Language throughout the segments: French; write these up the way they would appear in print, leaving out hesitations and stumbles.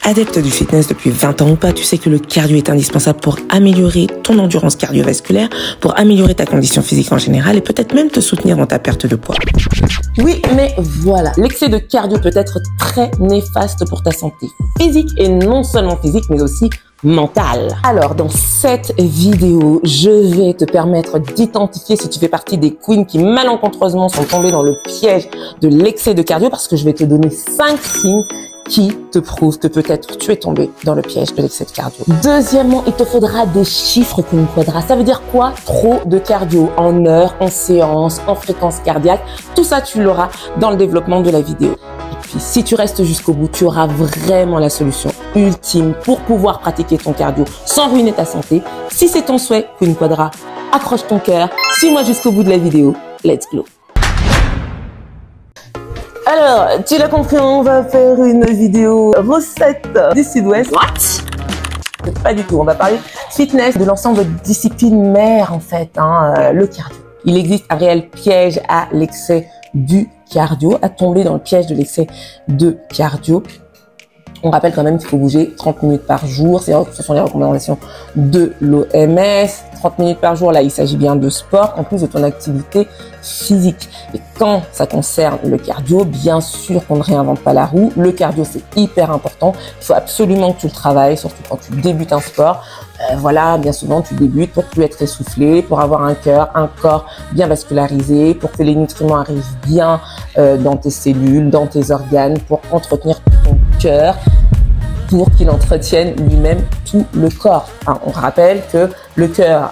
adepte du fitness depuis 20 ans ou pas, tu sais que le cardio est indispensable pour améliorer ton endurance cardiovasculaire, pour améliorer ta condition physique en général et peut-être même te soutenir dans ta perte de poids. Oui, mais voilà, l'excès de cardio peut être très néfaste pour ta santé physique et non seulement physique, mais aussi mentale. Alors, dans cette vidéo, je vais te permettre d'identifier si tu fais partie des queens qui malencontreusement sont tombées dans le piège de l'excès de cardio parce que je vais te donner 5 signes qui te prouvent que peut-être tu es tombé dans le piège de l'excès de cardio. Deuxièmement, il te faudra des chiffres qu'on quadra. Ça veut dire quoi? Trop de cardio en heures, en séance, en fréquence cardiaque. Tout ça, tu l'auras dans le développement de la vidéo. Et puis, si tu restes jusqu'au bout, tu auras vraiment la solution ultime pour pouvoir pratiquer ton cardio sans ruiner ta santé. Si c'est ton souhait, Queen Quadra, accroche ton cœur, suis-moi jusqu'au bout de la vidéo. Let's go! Alors, tu l'as compris, on va faire une vidéo recette du Sud-Ouest. What? Pas du tout, on va parler fitness, de l'ensemble de disciplines mères en fait, le cardio. Il existe un réel piège à l'excès du cardio, à tomber dans le piège de l'excès de cardio. On rappelle quand même qu'il faut bouger 30 minutes par jour. Ce sont les recommandations de l'OMS. 30 minutes par jour, là, il s'agit bien de sport, en plus de ton activité physique. Et quand ça concerne le cardio, bien sûr qu'on ne réinvente pas la roue. Le cardio, c'est hyper important. Il faut absolument que tu le travailles, surtout quand tu débutes un sport. Voilà, bien souvent, tu débutes pour plus être essoufflé, pour avoir un cœur, un corps bien vascularisé, pour que les nutriments arrivent bien dans tes cellules, dans tes organes, pour entretenir ton cœur, pour qu'il entretienne lui-même tout le corps. On rappelle que le cœur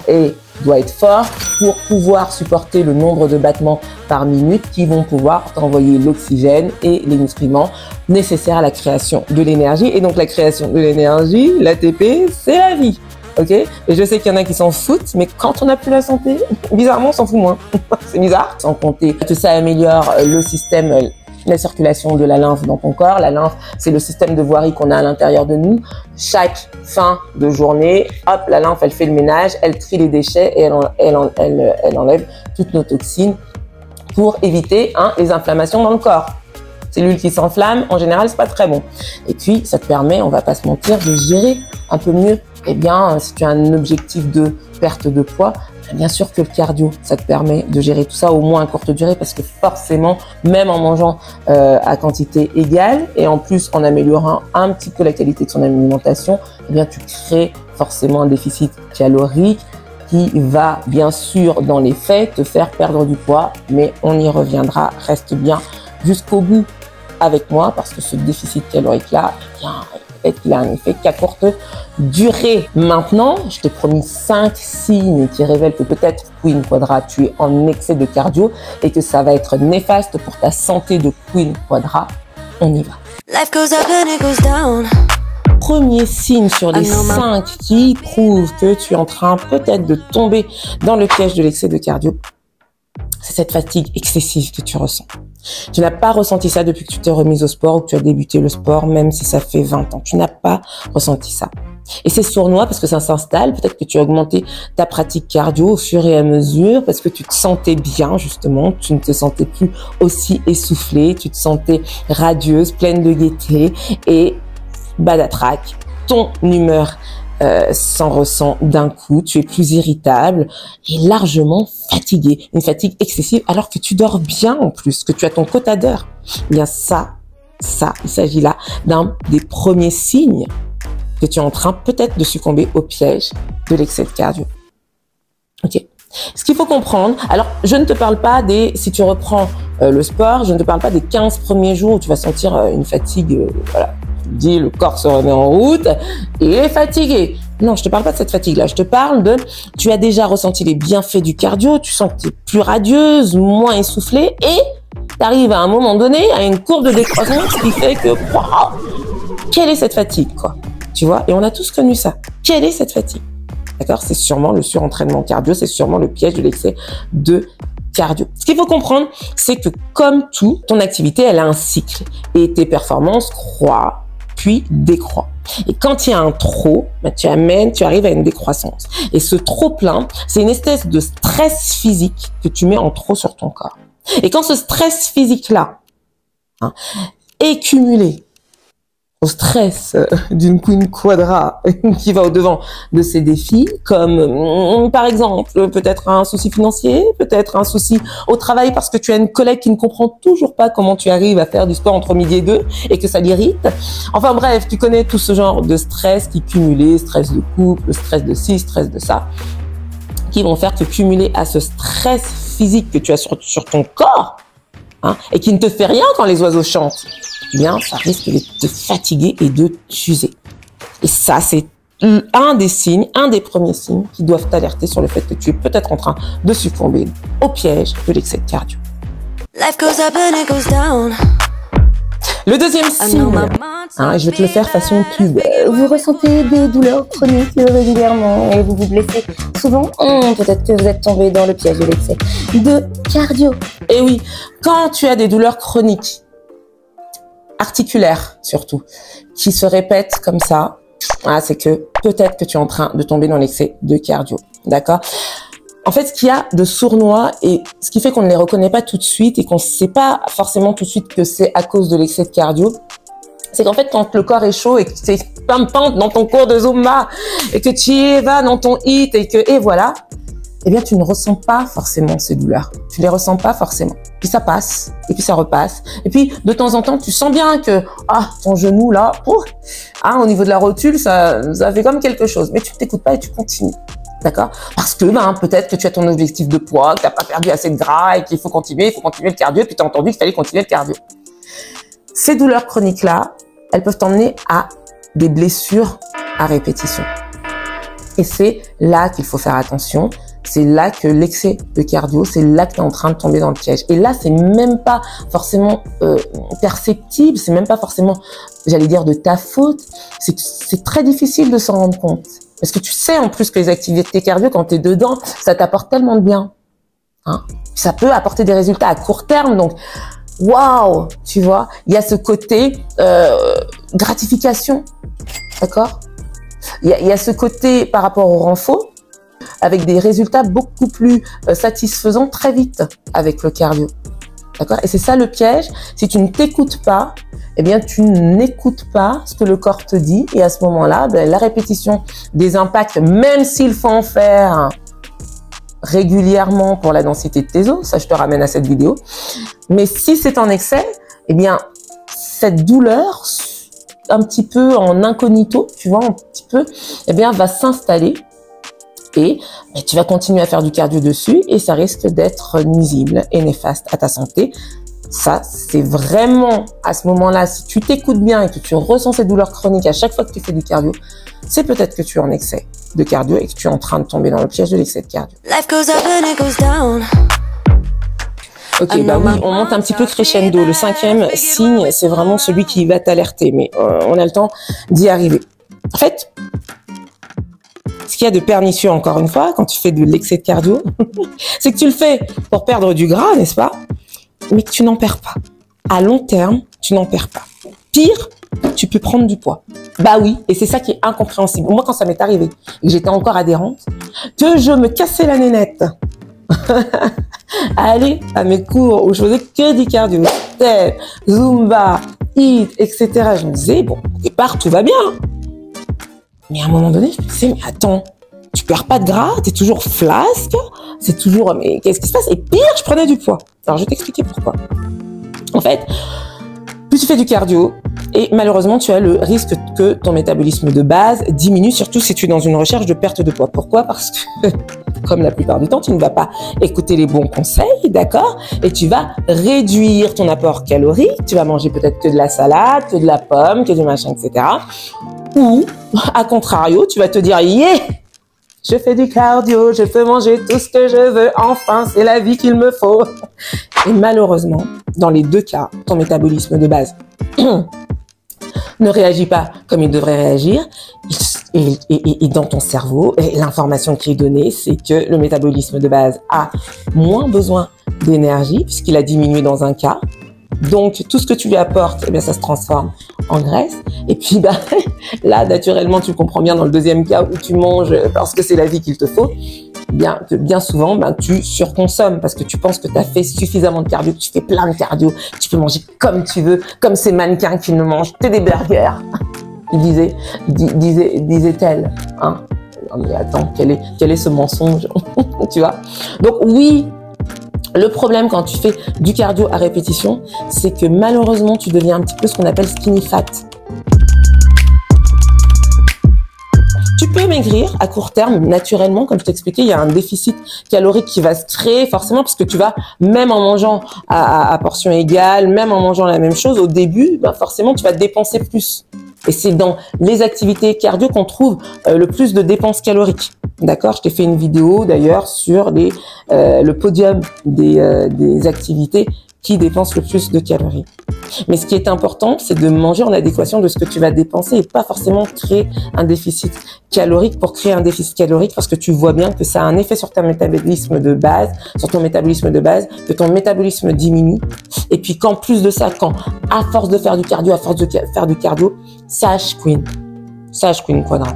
doit être fort pour pouvoir supporter le nombre de battements par minute qui vont pouvoir t'envoyer l'oxygène et les nutriments nécessaires à la création de l'énergie. Et donc la création de l'énergie, l'ATP, c'est la vie. Ok? Et je sais qu'il y en a qui s'en foutent, mais quand on n'a plus la santé, bizarrement, on s'en fout moins. C'est bizarre. Sans compter que ça améliore le système, la circulation de la lymphe dans ton corps. La lymphe, c'est le système de voirie qu'on a à l'intérieur de nous. Chaque fin de journée, hop, la lymphe, elle fait le ménage, elle trie les déchets et elle enlève toutes nos toxines pour éviter les inflammations dans le corps. Cellules qui s'enflamment, en général, c'est pas très bon. Et puis, ça te permet, on va pas se mentir, de gérer un peu mieux. Eh bien, si tu as un objectif de perte de poids, bien sûr que le cardio, ça te permet de gérer tout ça au moins à courte durée parce que forcément, même en mangeant à quantité égale et en plus en améliorant un petit peu la qualité de son alimentation, eh bien, tu crées forcément un déficit calorique qui va bien sûr dans les faits te faire perdre du poids, mais on y reviendra. Reste bien jusqu'au bout avec moi parce que ce déficit calorique-là, eh bien, peut-être qu'il a un effet qu'à courte durée. Maintenant, je t'ai promis 5 signes qui révèlent que peut-être Queen Quadra, tu es en excès de cardio et que ça va être néfaste pour ta santé de Queen Quadra. On y va. Life goes up and it goes down. Premier signe sur les 5 qui prouvent que tu es en train peut-être de tomber dans le piège de l'excès de cardio, c'est cette fatigue excessive que tu ressens. Tu n'as pas ressenti ça depuis que tu t'es remise au sport ou que tu as débuté le sport, même si ça fait 20 ans. Tu n'as pas ressenti ça. Et c'est sournois parce que ça s'installe. Peut-être que tu as augmenté ta pratique cardio au fur et à mesure parce que tu te sentais bien, justement. Tu ne te sentais plus aussi essoufflée. Tu te sentais radieuse, pleine de gaieté et badatrac. Ton humeur s'en ressent d'un coup, tu es plus irritable et largement fatigué, une fatigue excessive alors que tu dors bien en plus, que tu as ton quota d'heures. Eh bien ça, il s'agit là d'un des premiers signes que tu es en train peut-être de succomber au piège de l'excès de cardio. Ok. Ce qu'il faut comprendre, alors je ne te parle pas si tu reprends le sport, je ne te parle pas des 15 premiers jours où tu vas sentir une fatigue, voilà. Dit le corps se remet en route et est fatigué. Non, je te parle pas de cette fatigue-là. Je te parle tu as déjà ressenti les bienfaits du cardio, tu sens que tu es plus radieuse, moins essoufflée et tu arrives à un moment donné à une courbe de décroissance qui fait que, wow, quelle est cette fatigue, quoi? Tu vois? Et on a tous connu ça. Quelle est cette fatigue? D'accord? C'est sûrement le surentraînement cardio, c'est sûrement le piège de l'excès de cardio. Ce qu'il faut comprendre, c'est que comme tout, ton activité, elle a un cycle et tes performances croient puis décroît. Et quand il y a un trop, tu arrives à une décroissance. Et ce trop plein, c'est une espèce de stress physique que tu mets en trop sur ton corps. Et quand ce stress physique-là est cumulé au stress d'une queen quadra qui va au-devant de ses défis, comme par exemple peut-être un souci financier, peut-être un souci au travail parce que tu as une collègue qui ne comprend toujours pas comment tu arrives à faire du sport entre midi et 2 et que ça l'irrite. Enfin bref, tu connais tout ce genre de stress qui cumulé, stress de couple, stress de ci, stress de ça, qui vont faire que cumuler à ce stress physique que tu as sur ton corps, hein, et qui ne te fait rien quand les oiseaux chantent, eh bien, ça risque de te fatiguer et de t'user. Et ça, c'est un des signes, un des premiers signes qui doivent t'alerter sur le fait que tu es peut-être en train de succomber au piège de l'excès de cardio. Life goes up and it goes down. Le deuxième signe, hein, je vais te le faire façon pub. Vous ressentez des douleurs chroniques régulièrement et vous vous blessez souvent. Peut-être que vous êtes tombé dans le piège de l'excès de cardio. Et oui, quand tu as des douleurs chroniques, articulaires surtout, qui se répètent comme ça, c'est que peut-être que tu es en train de tomber dans l'excès de cardio. D'accord ? En fait, ce qu'il y a de sournois et ce qui fait qu'on ne les reconnaît pas tout de suite et qu'on ne sait pas forcément tout de suite que c'est à cause de l'excès de cardio, c'est qu'en fait, quand le corps est chaud et que tu es pimpante dans ton cours de Zumba et que tu y vas dans ton hit et voilà, eh bien, tu ne ressens pas forcément ces douleurs. Tu les ressens pas forcément. Puis ça passe et puis ça repasse. Et puis, de temps en temps, tu sens bien que, ton genou là, au niveau de la rotule, ça fait comme quelque chose. Mais tu t'écoutes pas et tu continues. D'accord? Parce que peut-être que tu as ton objectif de poids, que tu n'as pas perdu assez de gras et qu'il faut continuer le cardio, et puis tu as entendu qu'il fallait continuer le cardio. Ces douleurs chroniques-là, elles peuvent t'emmener à des blessures à répétition. Et c'est là qu'il faut faire attention. C'est là que l'excès de cardio, c'est là que tu es en train de tomber dans le piège. Et là, c'est même pas forcément perceptible, c'est même pas forcément, j'allais dire, de ta faute. C'est très difficile de s'en rendre compte. Parce que tu sais en plus que les activités cardio, quand tu es dedans, ça t'apporte tellement de bien. Hein, ça peut apporter des résultats à court terme. Donc, waouh, tu vois, il y a ce côté gratification, d'accord ? Il y a ce côté par rapport au renfort, avec des résultats beaucoup plus satisfaisants très vite avec le cardio. D'accord ? Et c'est ça le piège. Si tu ne t'écoutes pas, eh bien, tu n'écoutes pas ce que le corps te dit. Et à ce moment-là, la répétition des impacts, même s'il faut en faire régulièrement pour la densité de tes os, ça je te ramène à cette vidéo. Mais si c'est en excès, eh bien, cette douleur, un petit peu en incognito, tu vois, un petit peu, eh bien, va s'installer. Et tu vas continuer à faire du cardio dessus et ça risque d'être nuisible et néfaste à ta santé. Ça, c'est vraiment à ce moment-là, si tu t'écoutes bien et que tu ressens ces douleurs chroniques à chaque fois que tu fais du cardio, c'est peut-être que tu es en excès de cardio et que tu es en train de tomber dans le piège de l'excès de cardio. Life goes up and it goes down. Ok, oui, on monte un petit peu crescendo. Le 5e signe, c'est vraiment celui qui va t'alerter, mais on a le temps d'y arriver. En fait, ce qu'il y a de pernicieux, encore une fois, quand tu fais de l'excès de cardio, c'est que tu le fais pour perdre du gras, n'est-ce pas? Mais que tu n'en perds pas. À long terme, tu n'en perds pas. Pire, tu peux prendre du poids. Bah oui, et c'est ça qui est incompréhensible. Moi, quand ça m'est arrivé, et que j'étais encore adhérente, que je me cassais la nénette à aller à mes cours où je faisais que du cardio, step, Zumba, HIIT, etc. Je me disais, bon, au départ, tout va bien. Mais à un moment donné, je me disais, mais attends, tu perds pas de gras, t'es toujours flasque, c'est toujours, mais qu'est-ce qui se passe? Et pire, je prenais du poids. Alors, je vais t'expliquer pourquoi. En fait, plus tu fais du cardio, et malheureusement, tu as le risque que ton métabolisme de base diminue, surtout si tu es dans une recherche de perte de poids. Pourquoi? Parce que, comme la plupart du temps, tu ne vas pas écouter les bons conseils, d'accord? Et tu vas réduire ton apport calorique, tu vas manger peut-être que de la salade, que de la pomme, que du machin, etc. Ou, à contrario, tu vas te dire, yeah! Je fais du cardio, je peux manger tout ce que je veux, enfin, c'est la vie qu'il me faut. Et malheureusement, dans les deux cas, ton métabolisme de base ne réagit pas comme il devrait réagir. Et dans ton cerveau, l'information qui est donnée, c'est que le métabolisme de base a moins besoin d'énergie, puisqu'il a diminué dans un cas. Donc, tout ce que tu lui apportes, eh bien, ça se transforme en graisse. Et puis, là, naturellement, tu comprends bien dans le deuxième cas où tu manges parce que c'est la vie qu'il te faut. bien souvent, tu surconsommes parce que tu penses que tu as fait suffisamment de cardio, que tu fais plein de cardio, que tu peux manger comme tu veux, comme ces mannequins qui ne mangent que des burgers. Disait-elle, hein. Non mais attends, quel est ce mensonge? Tu vois? Donc oui, le problème quand tu fais du cardio à répétition, c'est que malheureusement, tu deviens un petit peu ce qu'on appelle skinny fat. Tu peux maigrir à court terme, naturellement, comme je t'expliquais, il y a un déficit calorique qui va se créer forcément parce que tu vas, même en mangeant à portion égale, même en mangeant la même chose, au début, forcément, tu vas dépenser plus. Et c'est dans les activités cardio qu'on trouve le plus de dépenses caloriques. D'accord? Je t'ai fait une vidéo d'ailleurs sur le podium des activités qui dépensent le plus de calories. Mais ce qui est important, c'est de manger en adéquation de ce que tu vas dépenser et pas forcément créer un déficit calorique pour créer un déficit calorique parce que tu vois bien que ça a un effet sur ton métabolisme de base, que ton métabolisme diminue et puis qu'en plus de ça, à force de faire du cardio, sache Queen Quadra,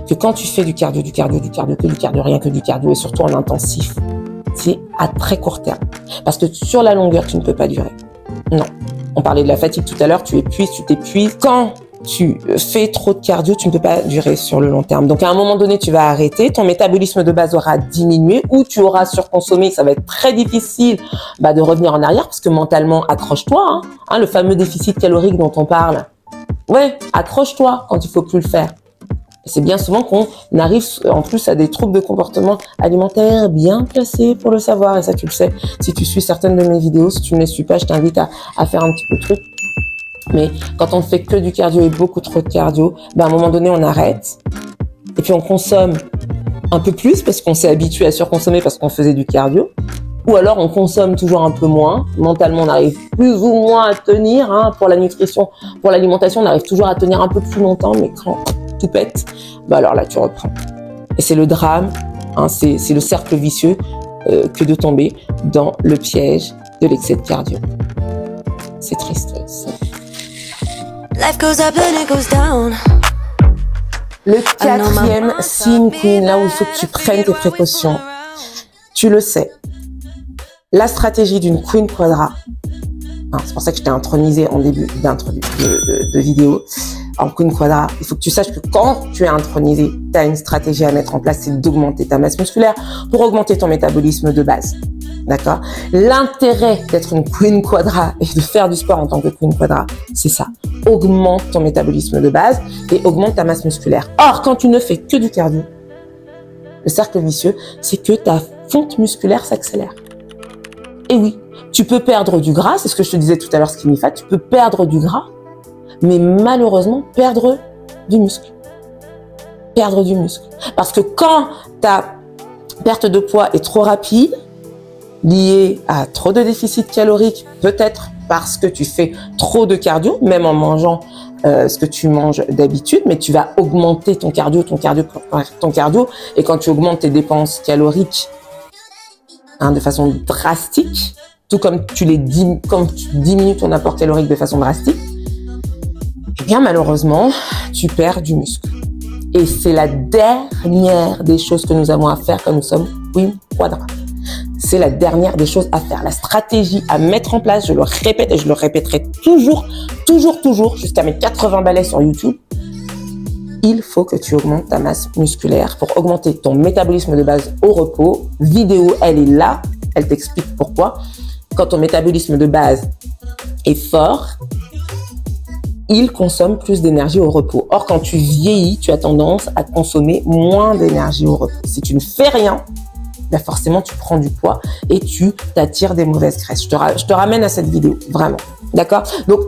que quand tu fais du cardio, rien que du cardio et surtout en intensif, c'est à très court terme. Parce que sur la longueur, tu ne peux pas durer. Non. On parlait de la fatigue tout à l'heure, tu t'épuises. Quand tu fais trop de cardio, tu ne peux pas durer sur le long terme. Donc à un moment donné, tu vas arrêter, ton métabolisme de base aura diminué ou tu auras surconsommé, ça va être très difficile de revenir en arrière parce que mentalement, accroche-toi. Le fameux déficit calorique dont on parle. Ouais, accroche-toi quand il faut plus le faire. C'est bien souvent qu'on arrive en plus à des troubles de comportement alimentaire bien placés pour le savoir. Et ça, tu le sais. Si tu suis certaines de mes vidéos, si tu ne les suis pas, je t'invite à faire un petit peu de truc. Mais quand on ne fait que du cardio et beaucoup trop de cardio, à un moment donné, on arrête. Et puis on consomme un peu plus parce qu'on s'est habitué à surconsommer parce qu'on faisait du cardio. Ou alors on consomme toujours un peu moins. Mentalement, on arrive plus ou moins à tenir. Pour la nutrition, pour l'alimentation, on arrive toujours à tenir un peu plus longtemps. Mais quand tout pète, alors là tu reprends. Et c'est le drame, c'est le cercle vicieux que de tomber dans le piège de l'excès de cardio. C'est triste. Life goes up and it goes down. Le quatrième signe, Queen, là où il faut que tu prennes tes précautions, tu le sais, la stratégie d'une Queen Quadra, c'est pour ça que je t'ai intronisé en début de vidéo, en Queen Quadra, il faut que tu saches que quand tu es intronisé, tu as une stratégie à mettre en place, c'est d'augmenter ta masse musculaire pour augmenter ton métabolisme de base. D'accord? L'intérêt d'être une Queen Quadra et de faire du sport en tant que Queen Quadra, c'est ça. Augmente ton métabolisme de base et augmente ta masse musculaire. Or, quand tu ne fais que du cardio, le cercle vicieux, c'est que ta fonte musculaire s'accélère. Et oui, tu peux perdre du gras, c'est ce que je te disais tout à l'heure, skinny fat, tu peux perdre du gras, mais malheureusement, perdre du muscle. Perdre du muscle. Parce que quand ta perte de poids est trop rapide, liée à trop de déficit calorique, peut-être parce que tu fais trop de cardio, même en mangeant ce que tu manges d'habitude, mais tu vas augmenter ton cardio, et quand tu augmentes tes dépenses caloriques de façon drastique, tout comme tu diminues ton apport calorique de façon drastique, eh bien malheureusement, tu perds du muscle. Et c'est la dernière des choses que nous avons à faire quand nous sommes Queen Quadra. C'est la dernière des choses à faire. La stratégie à mettre en place, je le répète et je le répéterai toujours, jusqu'à mes 80 balais sur YouTube. Il faut que tu augmentes ta masse musculaire pour augmenter ton métabolisme de base au repos. Vidéo, elle est là. Elle t'explique pourquoi. Quand ton métabolisme de base est fort, il consomme plus d'énergie au repos. Or, quand tu vieillis, tu as tendance à consommer moins d'énergie au repos. Si tu ne fais rien, forcément, tu prends du poids et tu t'attires des mauvaises graisses. Je te ramène à cette vidéo, vraiment. D'accord? Donc,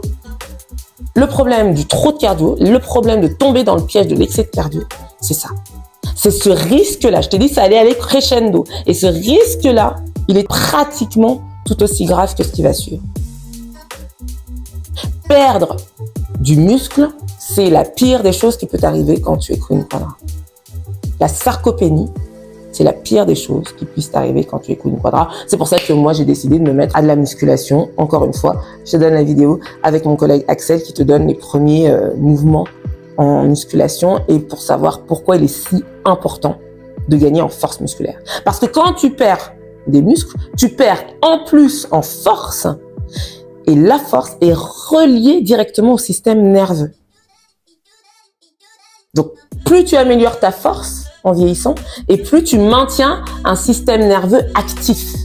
le problème du trop de cardio, le problème de tomber dans le piège de l'excès de cardio, c'est ça. C'est ce risque-là. Je t'ai dit, ça allait aller crescendo. Et ce risque-là, il est pratiquement tout aussi grave que ce qui va suivre. Perdre du muscle, c'est la pire des choses qui peut t'arriver quand tu es Queen Quadra. La sarcopénie, c'est la pire des choses qui puissent t'arriver quand tu es Queen Quadra. C'est pour ça que moi, j'ai décidé de me mettre à de la musculation. Encore une fois, je te donne la vidéo avec mon collègue Axel qui te donne les premiers mouvements en musculation et pour savoir pourquoi il est si important de gagner en force musculaire. Parce que quand tu perds des muscles, tu perds en plus en force, et la force est reliée directement au système nerveux. Donc, plus tu améliores ta force en vieillissant, et plus tu maintiens un système nerveux actif.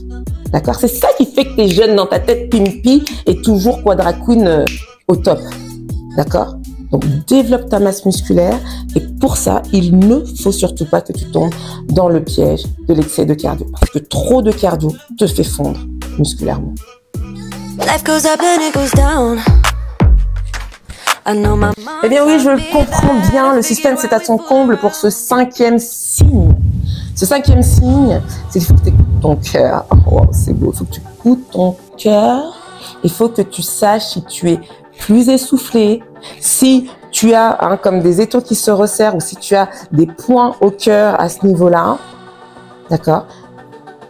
D'accord? C'est ça qui fait que tu es jeune dans ta tête, pimpy, et toujours quadra queen au top. D'accord? Donc, développe ta masse musculaire, et pour ça, il ne faut surtout pas que tu tombes dans le piège de l'excès de cardio. Parce que trop de cardio te fait fondre musculairement. Life goes up and it goes down. Eh bien oui, je le comprends bien, le suspense est à son comble pour ce 5e signe. Ce 5e signe, c'est qu'il faut que tu écoutes ton cœur. Oh, c'est beau, il faut que tu écoutes ton cœur. Il faut que tu saches si tu es plus essoufflé, si tu as comme des étaux qui se resserrent ou si tu as des points au cœur à ce niveau-là. D'accord?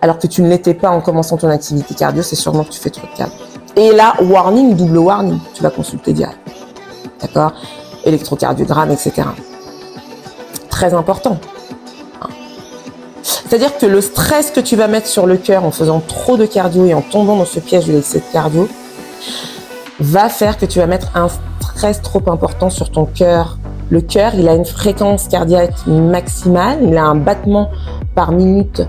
Alors que tu ne l'étais pas en commençant ton activité cardio, c'est sûrement que tu fais trop de cardio. Et là, warning, double warning, tu vas consulter direct. D'accord? Électrocardiogramme, etc. Très important. C'est-à-dire que le stress que tu vas mettre sur le cœur en faisant trop de cardio et en tombant dans ce piège de l'excès de cardio va faire que tu vas mettre un stress trop important sur ton cœur. Le cœur, il a une fréquence cardiaque maximale, il a un battement par minute,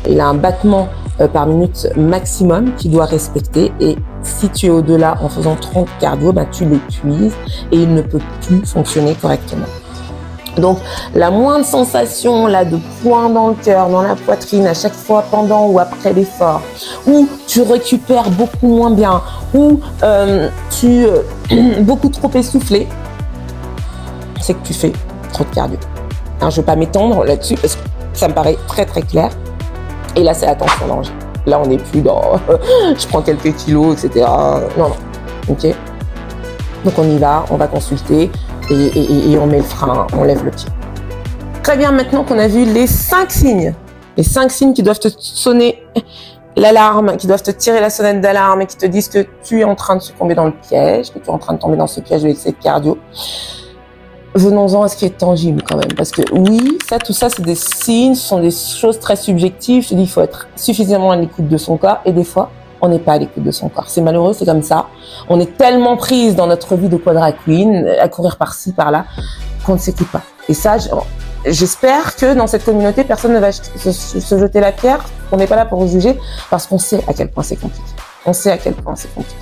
il a un battement par minute maximum qu'il doit respecter, et si tu es au-delà en faisant trop de cardio, tu l'épuises et il ne peut plus fonctionner correctement. Donc, la moindre sensation là de poids dans le cœur, dans la poitrine, à chaque fois pendant ou après l'effort, où tu récupères beaucoup moins bien, ou tu beaucoup trop essoufflé, c'est que tu fais trop de cardio. Je ne vais pas m'étendre là-dessus parce que ça me paraît très très clair. Et là, c'est attention danger. Là, on n'est plus dans je prends quelques kilos, etc. Non, non. Ok. Donc, on y va, on va consulter et on met le frein, on lève le pied. Très bien, maintenant qu'on a vu les 5 signes. Les 5 signes qui doivent te sonner l'alarme, qui doivent te tirer la sonnette d'alarme et qui te disent que tu es en train de succomber dans le piège, que tu es en train de tomber dans ce piège de l'excès de cardio. Venons-en à ce qui est tangible quand même, parce que oui, tout ça, c'est des signes, ce sont des choses très subjectives. Je te dis, il faut être suffisamment à l'écoute de son corps, et des fois, on n'est pas à l'écoute de son corps. C'est malheureux, c'est comme ça. On est tellement prise dans notre vie de quadra queen, à courir par-ci, par-là, qu'on ne s'écoute pas. Et ça, j'espère que dans cette communauté, personne ne va se jeter la pierre. On n'est pas là pour vous juger, parce qu'on sait à quel point c'est compliqué. On sait à quel point c'est compliqué.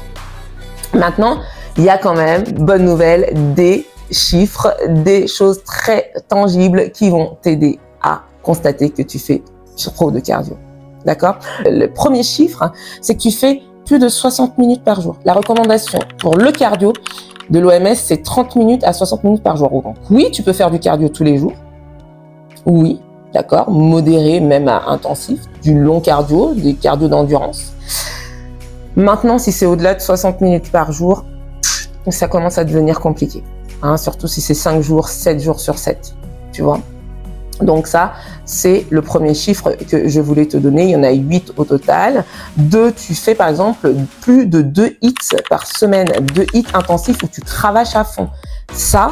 Maintenant, il y a quand même, bonne nouvelle, des chiffres, des choses très tangibles qui vont t'aider à constater que tu fais trop de cardio. D'accord? Le premier chiffre, c'est que tu fais plus de 60 minutes par jour. La recommandation pour le cardio de l'OMS, c'est 30 minutes à 60 minutes par jour. Donc oui, tu peux faire du cardio tous les jours. Oui, d'accord, modéré, même à intensif, du long cardio, des cardio d'endurance. Maintenant, si c'est au-delà de 60 minutes par jour, ça commence à devenir compliqué. Surtout si c'est 5 jours, 7 jours sur 7, tu vois. Donc ça, c'est le premier chiffre que je voulais te donner. Il y en a 8 au total. 2, tu fais par exemple plus de 2 hits par semaine, 2 hits intensifs où tu cravaches à fond. Ça,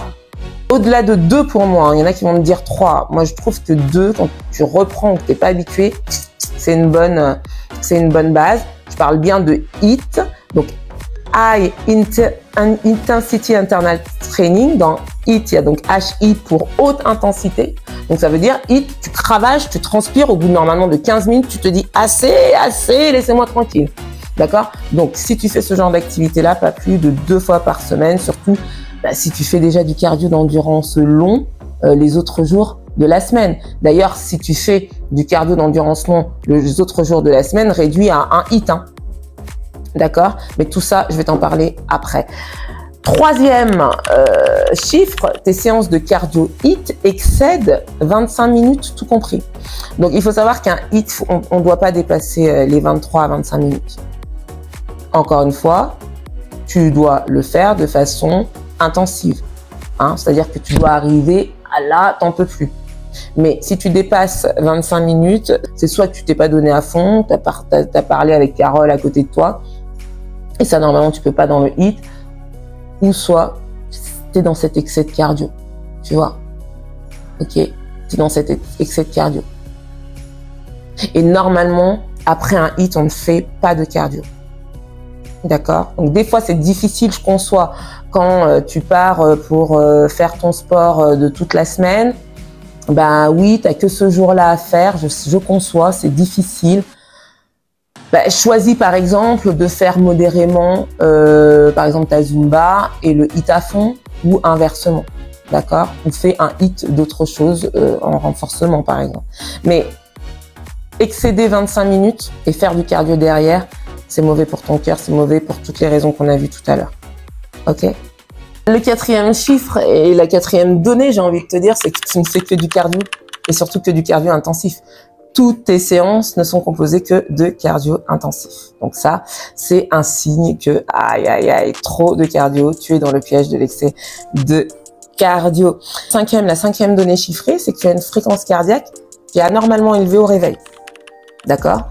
au-delà de 2 pour moi, il y en a qui vont me dire 3. Moi, je trouve que 2, quand tu reprends ou que tu n'es pas habitué, c'est une bonne base. Je parle bien de hits. Donc, High Intensity Internal Training. Dans HIIT, il y a donc HI pour haute intensité. Donc ça veut dire HIIT, tu cravaches, tu transpires. Au bout normalement de 15 minutes, tu te dis assez, laissez-moi tranquille. D'accord? Donc si tu fais ce genre d'activité-là, pas plus de 2 fois par semaine, surtout si tu fais déjà du cardio d'endurance long les autres jours de la semaine. D'ailleurs, si tu fais du cardio d'endurance long les autres jours de la semaine, réduit à un HIIT. D'accord? Mais tout ça, je vais t'en parler après. Troisième chiffre, tes séances de cardio HIIT excèdent 25 minutes tout compris. Donc, il faut savoir qu'un HIIT, on ne doit pas dépasser les 23 à 25 minutes. Encore une fois, tu dois le faire de façon intensive. C'est-à-dire que tu dois arriver à là, t'en peux plus. Mais si tu dépasses 25 minutes, c'est soit que tu t'es pas donné à fond, t'as parlé avec Carole à côté de toi, et ça, normalement, tu peux pas dans le HIIT, ou soit, tu es dans cet excès de cardio, tu vois. Ok. dans cet excès de cardio. Et normalement, après un hit, on ne fait pas de cardio. D'accord? Donc des fois, c'est difficile, je conçois, quand tu pars pour faire ton sport de toute la semaine. Ben oui, t'as que ce jour-là à faire, je conçois, c'est difficile. Ben, choisis par exemple de faire modérément, par exemple ta Zumba et le hit à fond ou inversement, d'accord? Ou fais un hit d'autre chose en renforcement par exemple. Mais excéder 25 minutes et faire du cardio derrière, c'est mauvais pour ton cœur, c'est mauvais pour toutes les raisons qu'on a vues tout à l'heure. Ok? Le quatrième chiffre et la quatrième donnée, j'ai envie de te dire, c'est que tu ne fais que du cardio et surtout que du cardio intensif. Toutes tes séances ne sont composées que de cardio intensif. Donc ça, c'est un signe que, aïe, aïe, aïe, trop de cardio, tu es dans le piège de l'excès de cardio. La cinquième donnée chiffrée, c'est que tu as une fréquence cardiaque qui est anormalement élevée au réveil. D'accord?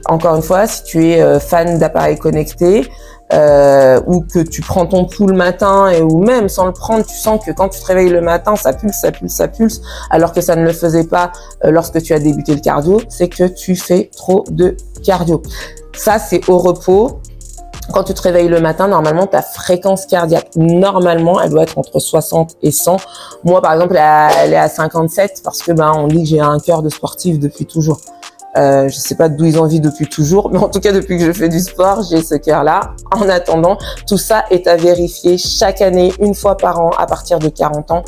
Encore une fois, si tu es fan d'appareils connectés, ou que tu prends ton pouls le matin ou même sans le prendre, tu sens que quand tu te réveilles le matin, ça pulse, ça pulse, ça pulse, alors que ça ne le faisait pas lorsque tu as débuté le cardio, c'est que tu fais trop de cardio. Ça, c'est au repos. Quand tu te réveilles le matin, normalement, ta fréquence cardiaque, normalement, elle doit être entre 60 et 100. Moi, par exemple, elle est à 57 parce que on dit que j'ai un cœur de sportif depuis toujours. Je sais pas d'où ils ont vu depuis toujours, mais en tout cas depuis que je fais du sport, j'ai ce cœur-là. En attendant, tout ça est à vérifier chaque année, une fois par an, à partir de 40 ans,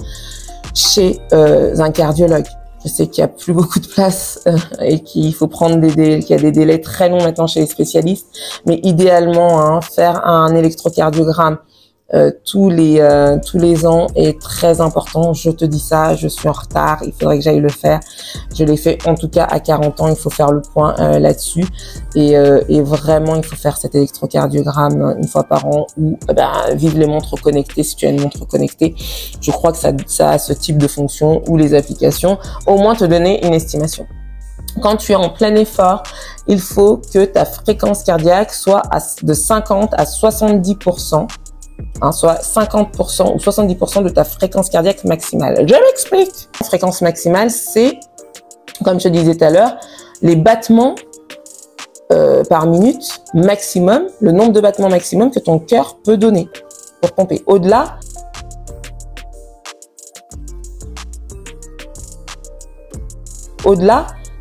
chez un cardiologue. Je sais qu'il y a plus beaucoup de place et qu'il faut prendre qu'il y a des délais très longs maintenant chez les spécialistes, mais idéalement, faire un électrocardiogramme tous les ans est très important. Je te dis ça, je suis en retard, il faudrait que j'aille le faire. Je l'ai fait en tout cas à 40 ans, il faut faire le point là-dessus et vraiment il faut faire cet électrocardiogramme une fois par an ou vive les montres connectées si tu as une montre connectée. Je crois que ça a ce type de fonction ou les applications, au moins te donner une estimation. Quand tu es en plein effort, il faut que ta fréquence cardiaque soit de 50 à 70%. Soit 50% ou 70% de ta fréquence cardiaque maximale. Je m'explique. La fréquence maximale, c'est, comme je te disais tout à l'heure, les battements par minute maximum, le nombre de battements maximum que ton cœur peut donner pour pomper. Au-delà,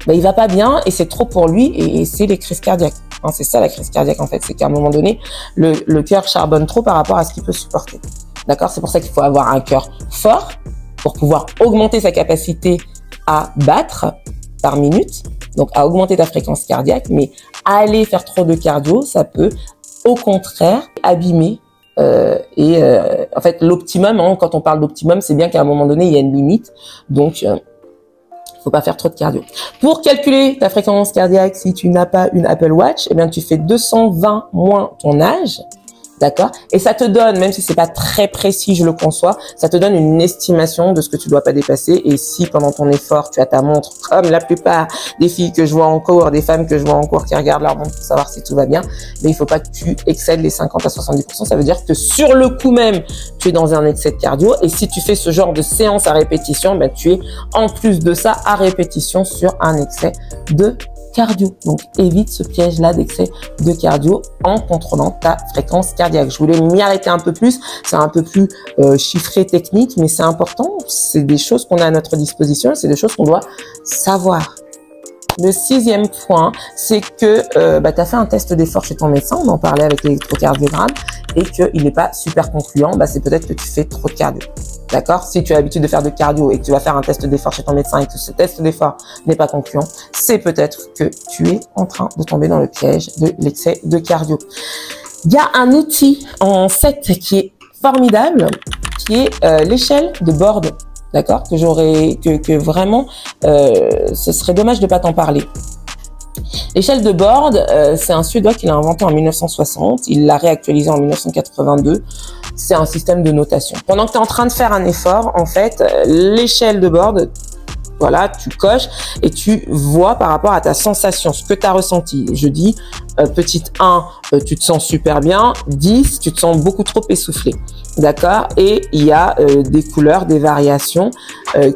il va pas bien et c'est trop pour lui et c'est les crises cardiaques. C'est ça la crise cardiaque en fait, c'est qu'à un moment donné, le cœur charbonne trop par rapport à ce qu'il peut supporter. D'accord? C'est pour ça qu'il faut avoir un cœur fort pour pouvoir augmenter sa capacité à battre par minute, donc à augmenter ta fréquence cardiaque, mais aller faire trop de cardio, ça peut au contraire abîmer en fait l'optimum, quand on parle d'optimum, c'est bien qu'à un moment donné, il y a une limite, donc faut pas faire trop de cardio. Pour calculer ta fréquence cardiaque, si tu n'as pas une Apple Watch, tu fais 220 moins ton âge, d'accord? Et ça te donne, même si c'est pas très précis, je le conçois, ça te donne une estimation de ce que tu dois pas dépasser. Et si pendant ton effort, tu as ta montre, comme la plupart des filles que je vois en cours, des femmes que je vois en cours qui regardent leur montre pour savoir si tout va bien, mais il faut pas que tu excèdes les 50 à 70%. Ça veut dire que sur le coup même, tu es dans un excès de cardio. Et si tu fais ce genre de séance à répétition, tu es en plus de ça à répétition sur un excès de cardio. Donc, évite ce piège-là d'excès de cardio en contrôlant ta fréquence cardiaque. Je voulais m'y arrêter un peu plus. C'est un peu plus chiffré, technique, mais c'est important. C'est des choses qu'on a à notre disposition. C'est des choses qu'on doit savoir. Le sixième point, c'est que tu as fait un test d'effort chez ton médecin. On en parlait avec l'électrocardiogramme et qu'il n'est pas super concluant. C'est peut-être que tu fais trop de cardio. D'accord? Si tu as l'habitude de faire de cardio et que tu vas faire un test d'effort chez ton médecin et que ce test d'effort n'est pas concluant, c'est peut-être que tu es en train de tomber dans le piège de l'excès de cardio. Il y a un outil en 7 qui est formidable, qui est l'échelle de Borde. D'accord? Que vraiment, ce serait dommage de pas t'en parler. L'échelle de Borde, c'est un Suédois qui l'a inventé en 1960. Il l'a réactualisé en 1982. C'est un système de notation. Pendant que tu es en train de faire un effort, en fait, l'échelle de Borde, voilà, tu coches et tu vois par rapport à ta sensation, ce que tu as ressenti. Je dis Petite 1, tu te sens super bien. 10, tu te sens beaucoup trop essoufflé. D'accord? Et il y a des couleurs, des variations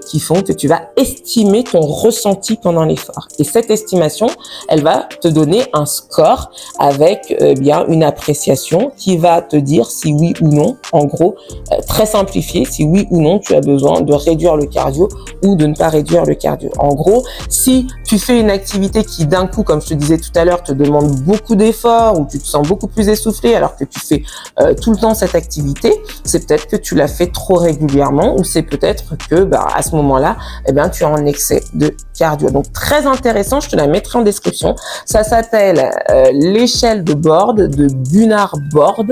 qui font que tu vas estimer ton ressenti pendant l'effort. Et cette estimation, elle va te donner un score avec bien une appréciation qui va te dire si oui ou non, en gros, très simplifié, si oui ou non tu as besoin de réduire le cardio ou de ne pas réduire le cardio. En gros, si tu fais une activité qui d'un coup, comme je te disais tout à l'heure, te demande beaucoup d'efforts ou tu te sens beaucoup plus essoufflé alors que tu fais tout le temps cette activité, c'est peut-être que tu l'as fait trop régulièrement ou c'est peut-être que à ce moment-là, eh bien, tu es en excès de cardio. Donc très intéressant, je te la mettrai en description. Ça s'appelle l'échelle de Bord de Gunnar Bord,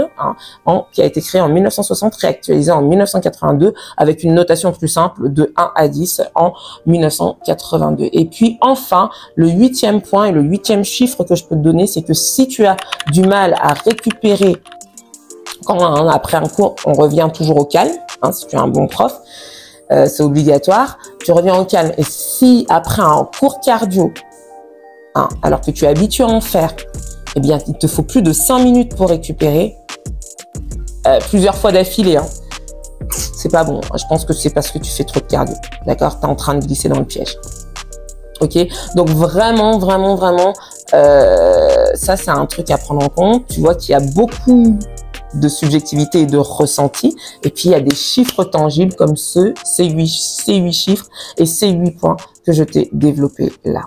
qui a été créée en 1960, réactualisée en 1982 avec une notation plus simple de 1 à 10 en 1982. Et puis enfin, le 8e point et le 8e chiffre que je peux te donner, c'est que si tu as du mal à récupérer quand après un cours, on revient toujours au calme, si tu es un bon prof, c'est obligatoire, tu reviens au calme. Et si après un cours cardio, alors que tu es habitué à en faire, eh bien, il te faut plus de 5 minutes pour récupérer, plusieurs fois d'affilée, c'est pas bon. Je pense que c'est parce que tu fais trop de cardio. D'accord? Tu es en train de glisser dans le piège. Ok? Donc vraiment, ça, c'est un truc à prendre en compte. Tu vois qu'il y a beaucoup de subjectivité et de ressenti. Et puis, il y a des chiffres tangibles comme ces 8 chiffres et ces 8 points que je t'ai développés là.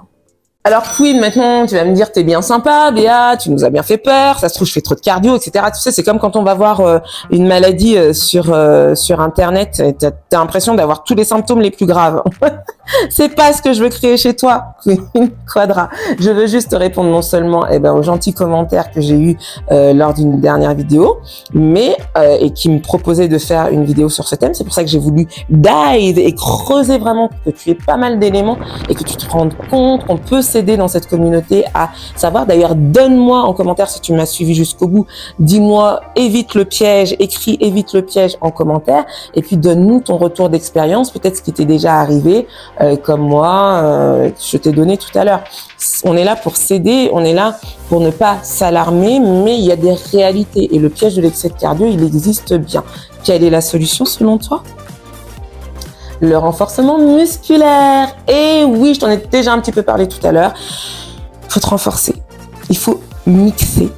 Alors Queen, maintenant, tu vas me dire, t'es bien sympa, Béa, tu nous as bien fait peur, ça se trouve, je fais trop de cardio, etc. Tu sais, c'est comme quand on va voir une maladie sur Internet, t'as l'impression d'avoir tous les symptômes les plus graves. C'est pas ce que je veux créer chez toi, Queen Quadra. Je veux juste te répondre non seulement aux gentils commentaires que j'ai eu lors d'une dernière vidéo, mais et qui me proposait de faire une vidéo sur ce thème. C'est pour ça que j'ai voulu dive et creuser vraiment que tu aies pas mal d'éléments et que tu te rendes compte qu'on peut s'aider dans cette communauté à savoir. D'ailleurs, donne-moi en commentaire si tu m'as suivi jusqu'au bout. Dis-moi, évite le piège, écris évite le piège en commentaire et puis donne-nous ton retour d'expérience, peut-être ce qui t'est déjà arrivé, comme moi, je t'ai donné tout à l'heure. On est là pour s'aider, on est là pour ne pas s'alarmer, mais il y a des réalités et le piège de l'excès de cardio, il existe bien. Quelle est la solution selon toi? Le renforcement musculaire. Et oui, je t'en ai déjà un petit peu parlé tout à l'heure. Il faut te renforcer. Il faut mixer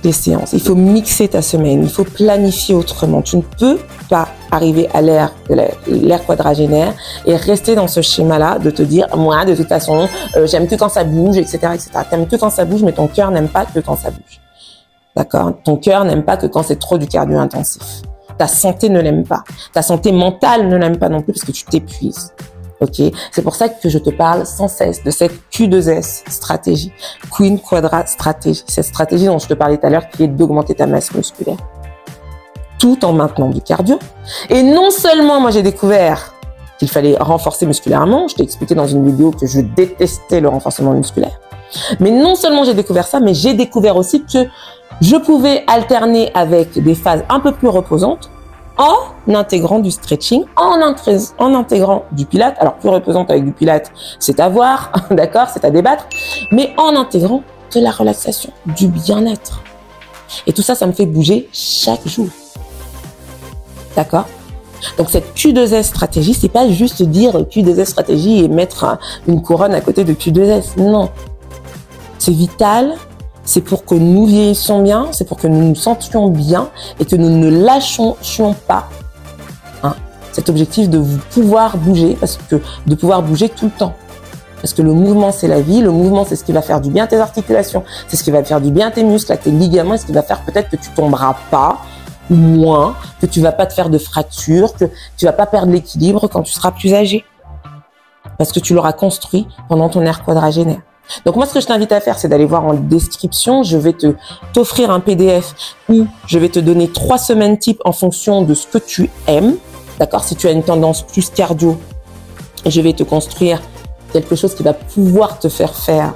les séances. Il faut mixer ta semaine. Il faut planifier autrement. Tu ne peux pas arriver à l'ère quadragénaire et rester dans ce schéma-là de te dire, moi, de toute façon, j'aime que quand ça bouge, etc., etc. T'aimes que quand ça bouge, mais ton cœur n'aime pas que quand ça bouge. D'accord? Ton cœur n'aime pas que quand c'est trop du cardio intensif. Ta santé ne l'aime pas. Ta santé mentale ne l'aime pas non plus parce que tu t'épuises. Ok? C'est pour ça que je te parle sans cesse de cette Q2S stratégie. Queen Quadra stratégie. Cette stratégie dont je te parlais tout à l'heure qui est d'augmenter ta masse musculaire. Tout en maintenant du cardio. Et non seulement moi j'ai découvert qu'il fallait renforcer musculairement. Je t'ai expliqué dans une vidéo que je détestais le renforcement musculaire. Mais non seulement j'ai découvert ça, mais j'ai découvert aussi que je pouvais alterner avec des phases un peu plus reposantes en intégrant du stretching, en intégrant du pilate. Alors, plus reposante avec du pilate, c'est à voir, d'accord, c'est à débattre, mais en intégrant de la relaxation, du bien-être. Et tout ça, ça me fait bouger chaque jour. D'accord? Donc, cette Q2S stratégie, c'est pas juste dire Q2S stratégie et mettre une couronne à côté de Q2S. Non. C'est vital. C'est pour que nous vieillissions bien, c'est pour que nous nous sentions bien et que nous ne lâchions pas cet objectif de pouvoir bouger, de pouvoir bouger tout le temps. Parce que le mouvement, c'est la vie, le mouvement, c'est ce qui va faire du bien à tes articulations, c'est ce qui va faire du bien à tes muscles, à tes ligaments, et ce qui va faire peut-être que tu tomberas pas, ou moins, que tu vas pas te faire de fractures, que tu vas pas perdre l'équilibre quand tu seras plus âgé. Parce que tu l'auras construit pendant ton ère quadragénaire. Donc moi, ce que je t'invite à faire, c'est d'aller voir en description. Je vais t'offrir un PDF où je vais te donner 3 semaines type en fonction de ce que tu aimes. D'accord? Si tu as une tendance plus cardio, je vais te construire quelque chose qui va pouvoir te faire faire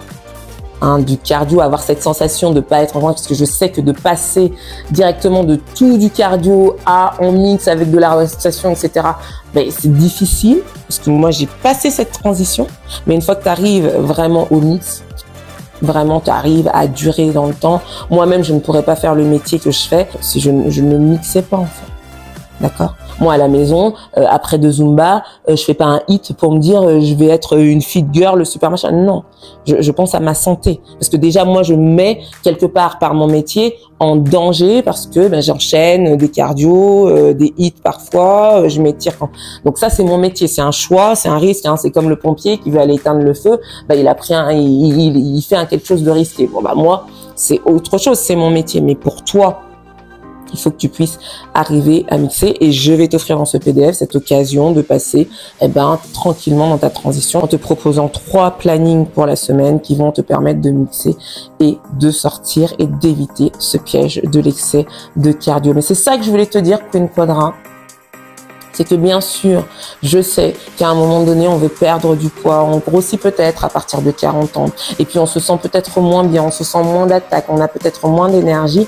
du cardio, avoir cette sensation de pas être en voie, parce que je sais que de passer directement de tout du cardio à en mix avec de la relaxation, etc., c'est difficile, parce que moi j'ai passé cette transition, mais une fois que tu arrives vraiment au mix, vraiment tu arrives à durer dans le temps. Moi-même, je ne pourrais pas faire le métier que je fais si je ne mixais pas en fait. D'accord? Moi, à la maison, après de Zumba, je fais pas un hit pour me dire je vais être une fit girl, super machin. Non, je pense à ma santé. Parce que déjà, moi, je mets quelque part par mon métier en danger parce que j'enchaîne des cardio, des hits parfois, je m'étire. Donc ça, c'est mon métier. C'est un choix, c'est un risque. Hein. C'est comme le pompier qui veut aller éteindre le feu. Il a pris il fait quelque chose de risqué. Bon, moi, c'est autre chose. C'est mon métier. Mais pour toi, il faut que tu puisses arriver à mixer et je vais t'offrir dans ce PDF cette occasion de passer tranquillement dans ta transition en te proposant 3 plannings pour la semaine qui vont te permettre de mixer et de sortir et d'éviter ce piège de l'excès de cardio. Mais c'est ça que je voulais te dire, Queen Quadra. C'est que bien sûr, je sais qu'à un moment donné, on veut perdre du poids, on grossit peut-être à partir de 40 ans et puis on se sent peut-être moins bien, on se sent moins d'attaque, on a peut-être moins d'énergie.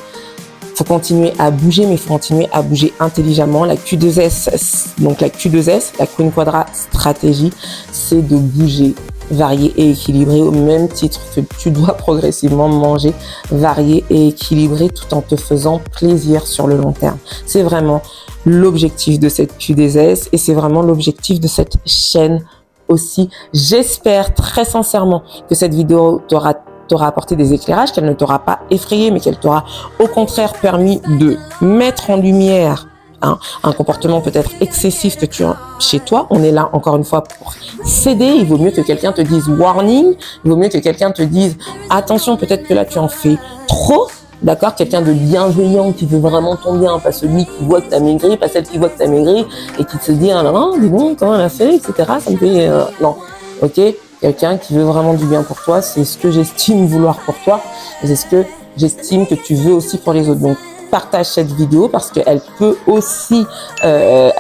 Faut continuer à bouger, mais il faut continuer à bouger intelligemment. La Q2S, donc la Q2S, la Queen Quadra stratégie, c'est de bouger, varié et équilibré au même titre que tu dois progressivement manger, varié et équilibré tout en te faisant plaisir sur le long terme. C'est vraiment l'objectif de cette Q2S et c'est vraiment l'objectif de cette chaîne aussi. J'espère très sincèrement que cette vidéo t'aura apporté des éclairages, qu'elle ne t'aura pas effrayé, mais qu'elle t'aura au contraire permis de mettre en lumière un comportement peut-être excessif que tu as chez toi. On est là encore une fois pour s'aider. Il vaut mieux que quelqu'un te dise warning, il vaut mieux que quelqu'un te dise attention, peut-être que là tu en fais trop. D'accord, quelqu'un de bienveillant qui veut vraiment ton bien, pas celui qui voit que t'as maigri, pas celle qui voit que t'as maigri et qui te dit ah non, dis donc comment elle a fait, etc. Ça me fait non, ok. Quelqu'un qui veut vraiment du bien pour toi, c'est ce que j'estime vouloir pour toi et c'est ce que j'estime que tu veux aussi pour les autres. Donc, partage cette vidéo parce qu'elle peut aussi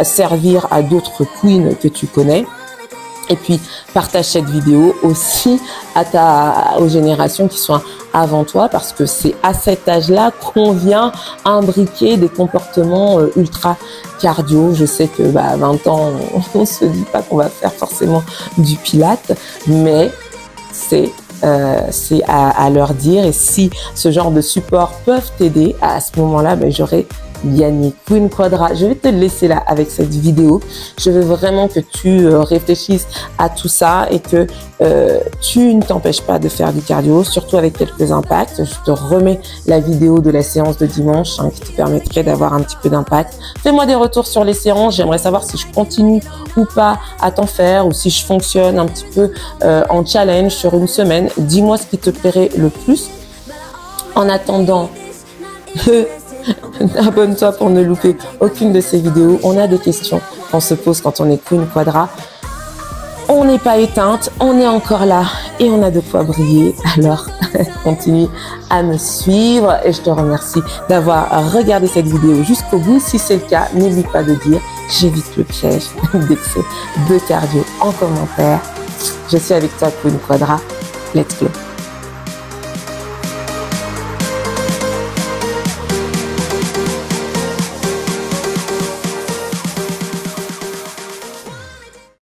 servir à d'autres queens que tu connais. Et puis, partage cette vidéo aussi aux générations qui sont avant toi parce que c'est à cet âge-là qu'on vient imbriquer des comportements ultra cardio. Je sais que à 20 ans, on se dit pas qu'on va faire forcément du pilate, mais c'est à leur dire. Et si ce genre de support peuvent t'aider, à ce moment-là, j'aurais gagné. Queen Quadra, je vais te laisser là avec cette vidéo. Je veux vraiment que tu réfléchisses à tout ça et que tu ne t'empêches pas de faire du cardio, surtout avec quelques impacts. Je te remets la vidéo de la séance de dimanche qui te permettrait d'avoir un petit peu d'impact. Fais-moi des retours sur les séances. J'aimerais savoir si je continue ou pas à t'en faire ou si je fonctionne un petit peu en challenge sur une semaine. Dis-moi ce qui te plairait le plus. En attendant, abonne-toi pour ne louper aucune de ces vidéos. On a des questions qu'on se pose quand on est Queen Quadra. On n'est pas éteinte, on est encore là et on a de quoi briller. Alors, continue à me suivre et je te remercie d'avoir regardé cette vidéo jusqu'au bout. Si c'est le cas, n'oublie pas de dire j'évite le piège d'excès de cardio en commentaire. Je suis avec toi, Queen Quadra. Let's go.